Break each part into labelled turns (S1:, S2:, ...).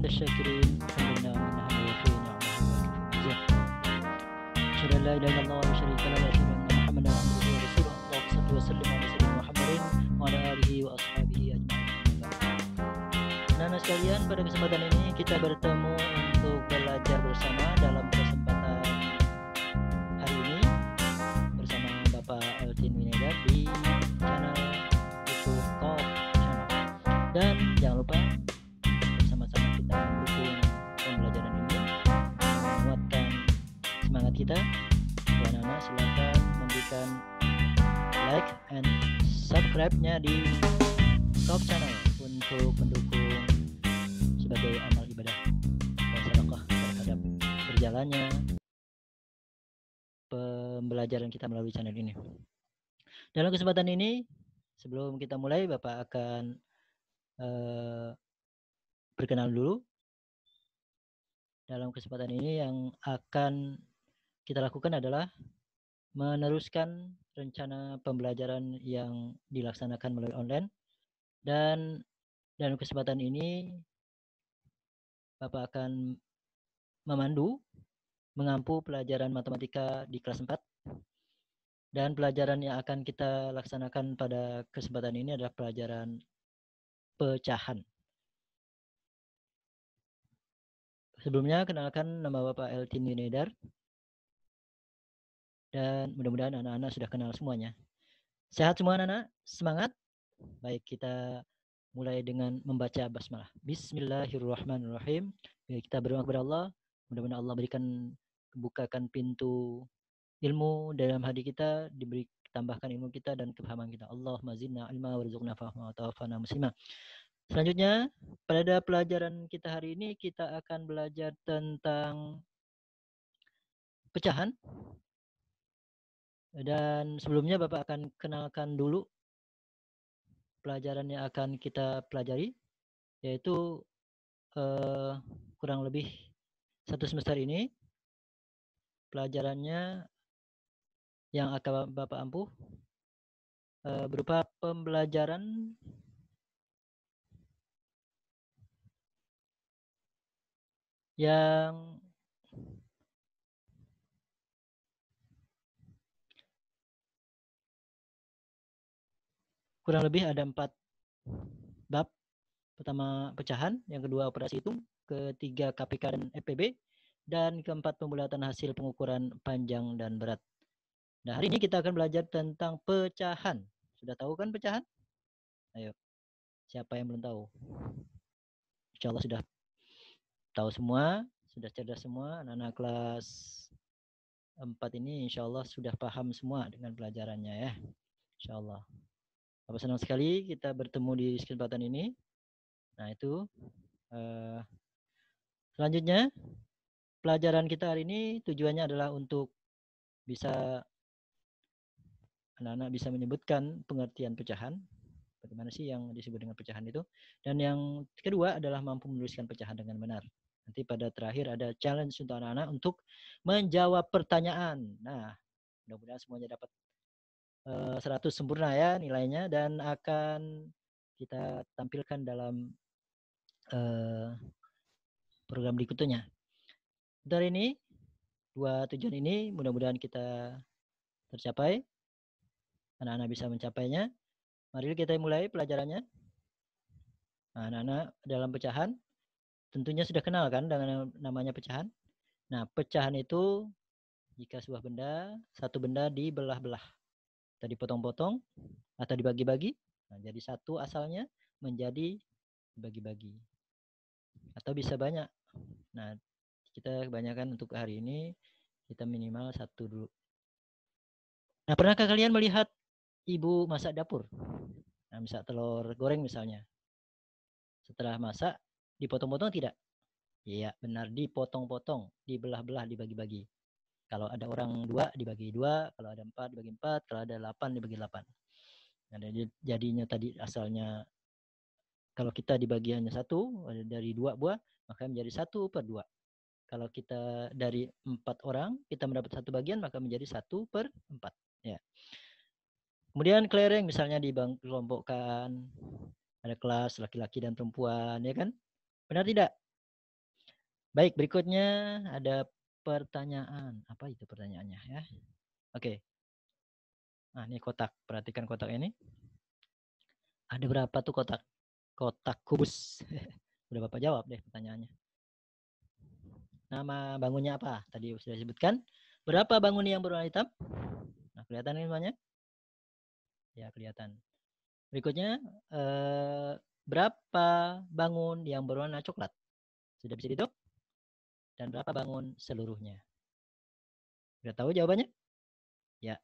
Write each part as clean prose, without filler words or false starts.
S1: الشاكرين الحمد لله من نعم ويكفي نعمه ويكفي أشهد أن لا إله إلا الله ولا شريك له وأشهد أن محمدا عبده ورسوله اللهم صل وسلم على سيدنا محمد وعلى آله وأصحابه أجمعين. Anak-anak sekalian, pada kesempatan ini kita bertemu untuk belajar bersama dalam kesempatan hari ini bersama Bapak Eltin Winedar di channel YouTube Top Channel. Dan jangan lupa bersama-sama kita mendukung pembelajaran ini, menguatkan semangat kita. Anak-anak silakan memberikan like and subscribe-nya di Top Channel untuk mendukung sebagai amal ibadah dan sedekah terhadap berjalannya pembelajaran kita melalui channel ini. Dalam kesempatan ini, sebelum kita mulai, Bapak akan berkenalan dulu. Dalam kesempatan ini yang akan kita lakukan adalah meneruskan rencana pembelajaran yang dilaksanakan melalui online. Dan dalam kesempatan ini Bapak akan mengampu pelajaran matematika di kelas 4. Dan pelajaran yang akan kita laksanakan pada kesempatan ini adalah pelajaran pecahan. Sebelumnya, kenalkan nama Bapak Eltin Winedar. Dan mudah-mudahan anak-anak sudah kenal semuanya. Sehat semua anak-anak? Semangat? Baik, kita mulai dengan membaca basmalah. Bismillahirrahmanirrahim. Kita berdoa kepada Allah. Mudah-mudahan Allah bukakan pintu ilmu dalam hati kita, tambahkan ilmu kita dan kepahaman kita. Allahumma zidna ilma warzuqna fahma wa tawaffana muslima. Selanjutnya, pada pelajaran kita hari ini kita akan belajar tentang pecahan. Dan sebelumnya Bapak akan kenalkan dulu pelajaran yang akan kita pelajari, yaitu kurang lebih satu semester ini pelajarannya yang akan Bapak ampuh berupa pembelajaran yang kurang lebih ada 4 bab. Pertama pecahan, yang kedua operasi hitung, ketiga KPK dan FPB, dan keempat pembulatan hasil pengukuran panjang dan berat. Nah, hari ini kita akan belajar tentang pecahan. Sudah tahu kan pecahan? Ayo, siapa yang belum tahu? Insya Allah sudah tahu semua, sudah cerdas semua. Anak-anak kelas 4 ini insya Allah sudah paham semua dengan pelajarannya ya. Insya Allah. Bapak senang sekali kita bertemu di kesempatan ini. Nah itu selanjutnya pelajaran kita hari ini tujuannya adalah untuk bisa anak-anak bisa menyebutkan pengertian pecahan. Bagaimana sih yang disebut dengan pecahan itu? Dan yang kedua adalah mampu menuliskan pecahan dengan benar. Nanti pada terakhir ada challenge untuk anak-anak untuk menjawab pertanyaan. Nah, mudah-mudahan semuanya dapat 100 sempurna ya nilainya, dan akan kita tampilkan dalam program berikutnya. Dari ini, dua tujuan ini mudah-mudahan kita tercapai. Anak-anak bisa mencapainya. Mari kita mulai pelajarannya. Nah, anak-anak dalam pecahan tentunya sudah kenal kan dengan namanya pecahan. Nah, pecahan itu jika sebuah benda, satu benda dibelah-belah atau dipotong-potong atau dibagi-bagi. Nah, jadi satu asalnya menjadi dibagi-bagi. Atau bisa banyak. Nah, kita kebanyakan untuk hari ini kita minimal satu dulu. Nah, pernahkah kalian melihat ibu masak dapur? Nah, misal telur goreng misalnya. Setelah masak, dipotong-potong tidak? Iya, benar, dipotong-potong, dibelah-belah, dibagi-bagi. Kalau ada orang 2 dibagi 2, kalau ada 4 dibagi 4, kalau ada 8 dibagi 8. Nah, jadinya tadi asalnya kalau kita dibagi hanya 1 dari 2 buah, maka menjadi 1/2. Kalau kita dari 4 orang, kita mendapat 1 bagian, maka menjadi 1/4. Ya. Kemudian kelereng misalnya dikelompokkan, ada kelas laki-laki dan perempuan, ya kan? Benar tidak? Baik, berikutnya ada pertanyaan. Apa itu pertanyaannya ya? Oke. Nah, ini kotak. Perhatikan kotak ini. Ada berapa tuh kotak? Kotak kubus. Udah Bapak jawab deh pertanyaannya. Nama bangunnya apa? Tadi sudah disebutkan. Berapa bangun yang berwarna hitam? Nah, kelihatan ini semuanya? Ya, kelihatan. Berikutnya, berapa bangun yang berwarna coklat? Sudah bisa dihitung? Dan berapa bangun seluruhnya? Sudah tahu jawabannya? Ya,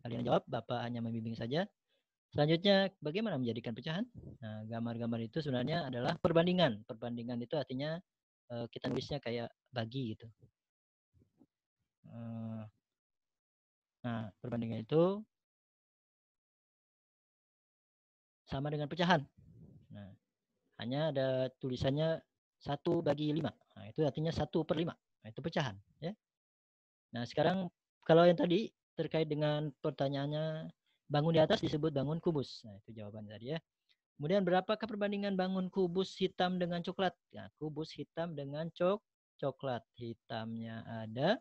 S1: kalian jawab, Bapak hanya membimbing saja. Selanjutnya, bagaimana menjadikan pecahan? Nah, gambar-gambar itu sebenarnya adalah perbandingan. Perbandingan itu artinya kita nulisnya kayak bagi gitu. Nah, perbandingan itu sama dengan pecahan. Nah, hanya ada tulisannya 1/5. Nah, itu artinya 1/5. Nah, itu pecahan. Ya. Nah, sekarang kalau yang tadi terkait dengan pertanyaannya, bangun di atas disebut bangun kubus. Nah, itu jawaban tadi ya. Kemudian berapakah perbandingan bangun kubus hitam dengan coklat? Nah, kubus hitam dengan coklat. Hitamnya ada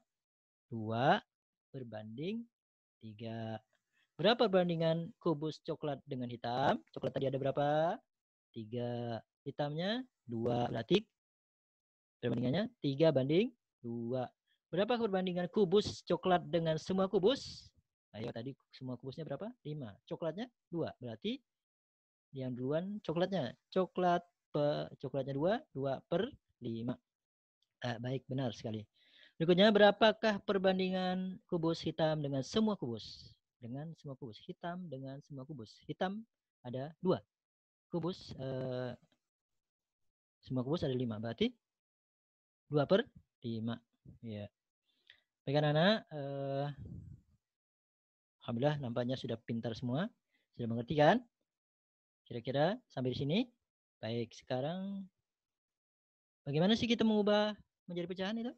S1: 2/3. Berapa perbandingan kubus coklat dengan hitam? Coklat tadi ada berapa? 3. Hitamnya 2. Berarti perbandingannya 3/2. Berapa perbandingan kubus coklat dengan semua kubus? Ayo tadi semua kubusnya berapa? 5. Coklatnya 2. Berarti yang duluan coklatnya. Coklatnya 2/5. Baik, benar sekali. Berikutnya, berapakah perbandingan kubus hitam dengan semua kubus? Dengan semua kubus. Hitam dengan semua kubus. Hitam ada 2. Kubus, semua kubus ada 5. Berarti 2/5. Ya. Baik anak-anak, alhamdulillah nampaknya sudah pintar semua. Sudah mengerti kan? Kira-kira sampai di sini. Baik, sekarang bagaimana sih kita mengubah menjadi pecahan itu?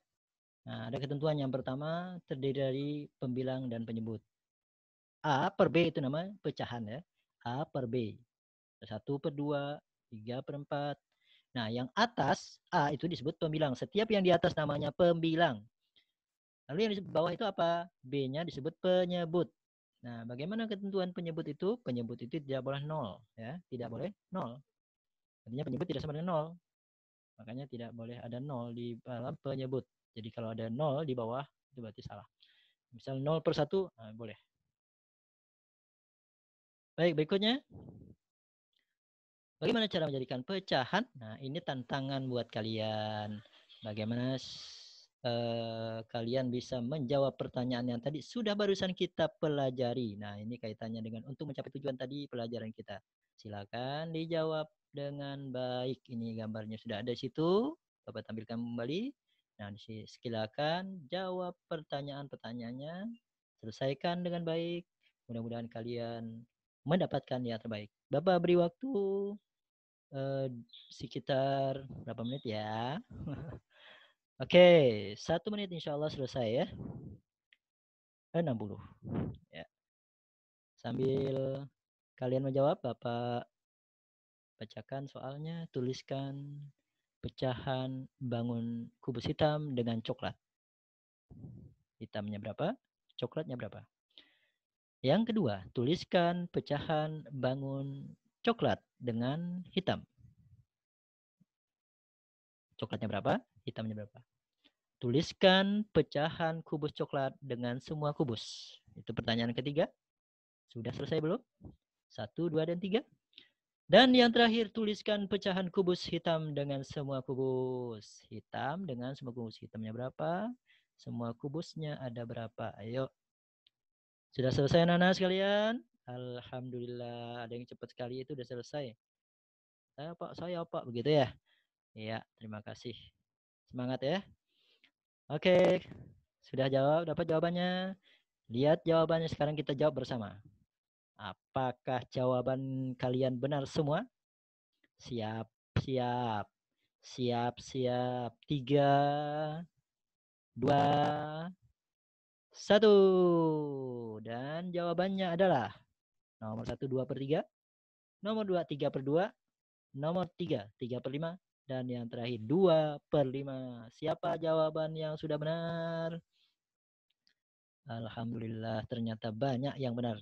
S1: Nah, ada ketentuan yang pertama terdiri dari pembilang dan penyebut. A per B itu nama pecahan ya. A per B. 1/2, 3/4. Nah, yang atas A itu disebut pembilang. Setiap yang di atas namanya pembilang. Lalu yang di bawah itu apa? B-nya disebut penyebut. Nah, bagaimana ketentuan penyebut itu? Penyebut itu tidak boleh 0 ya, tidak boleh 0. Artinya penyebut tidak sama dengan 0. Makanya tidak boleh ada 0 di dalam penyebut. Jadi kalau ada 0 di bawah itu berarti salah. Misal 0/1, nah, boleh. Baik, berikutnya. Bagaimana cara menjadikan pecahan? Nah, ini tantangan buat kalian. Bagaimana kalian bisa menjawab pertanyaan yang tadi sudah barusan kita pelajari. Nah, ini kaitannya dengan untuk mencapai tujuan tadi pelajaran kita. Silakan dijawab dengan baik. Ini gambarnya sudah ada di situ. Bapak tampilkan kembali. Nah, silakan jawab pertanyaan-pertanyaannya. Selesaikan dengan baik. Mudah-mudahan kalian mendapatkan yang terbaik. Bapak beri waktu sekitar berapa menit ya? Oke, 1 menit insya Allah selesai ya. 60. Ya. Sambil kalian menjawab, Bapak bacakan soalnya, tuliskan pecahan bangun kubus hitam dengan coklat. Hitamnya berapa? Coklatnya berapa? Yang kedua, tuliskan pecahan bangun coklat dengan hitam. Coklatnya berapa? Hitamnya berapa? Tuliskan pecahan kubus coklat dengan semua kubus. Itu pertanyaan ketiga. Sudah selesai belum? 1, 2, dan 3. Dan yang terakhir, tuliskan pecahan kubus hitam dengan semua kubus. Hitam dengan semua kubus. Hitamnya berapa? Semua kubusnya ada berapa? Ayo. Sudah selesai anak-anak sekalian? Alhamdulillah. Ada yang cepat sekali itu sudah selesai. Saya Pak. Begitu ya? Iya, terima kasih. Semangat ya. Oke. Sudah jawab? Dapat jawabannya? Lihat jawabannya, sekarang kita jawab bersama. Apakah jawaban kalian benar semua? Siap, siap. Siap, siap. 3, 2, 1. Dan jawabannya adalah nomor 1 2/3, nomor 2 3/2, nomor 3 3/5, Dan yang terakhir 2/5. Siapa jawaban yang sudah benar? Alhamdulillah, ternyata banyak yang benar.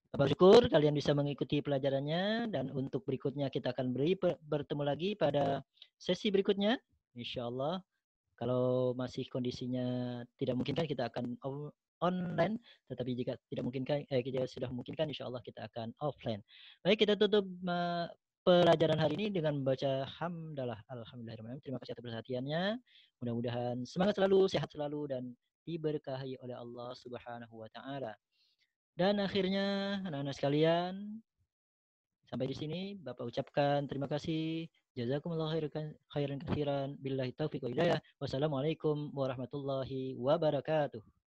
S1: Bapak syukur kalian bisa mengikuti pelajarannya, dan untuk berikutnya kita akan bertemu lagi pada sesi berikutnya. Insya Allah, kalau masih kondisinya tidak memungkinkan kita akan online, tetapi jika tidak memungkinkan, jika sudah memungkinkan, insya Allah kita akan offline. Baik, kita tutup pelajaran hari ini dengan membaca hamdalah. Alhamdulillahirrahmanirrahim. Terima kasih atas perhatiannya. Mudah-mudahan semangat selalu, sehat selalu, dan diberkahi oleh Allah Subhanahu wa Ta'ala. Dan akhirnya, anak-anak sekalian, sampai di sini Bapak ucapkan terima kasih. Jazakumullah khairan katsiran. Billahi taufiq wa hidayah. Wassalamualaikum warahmatullahi wabarakatuh.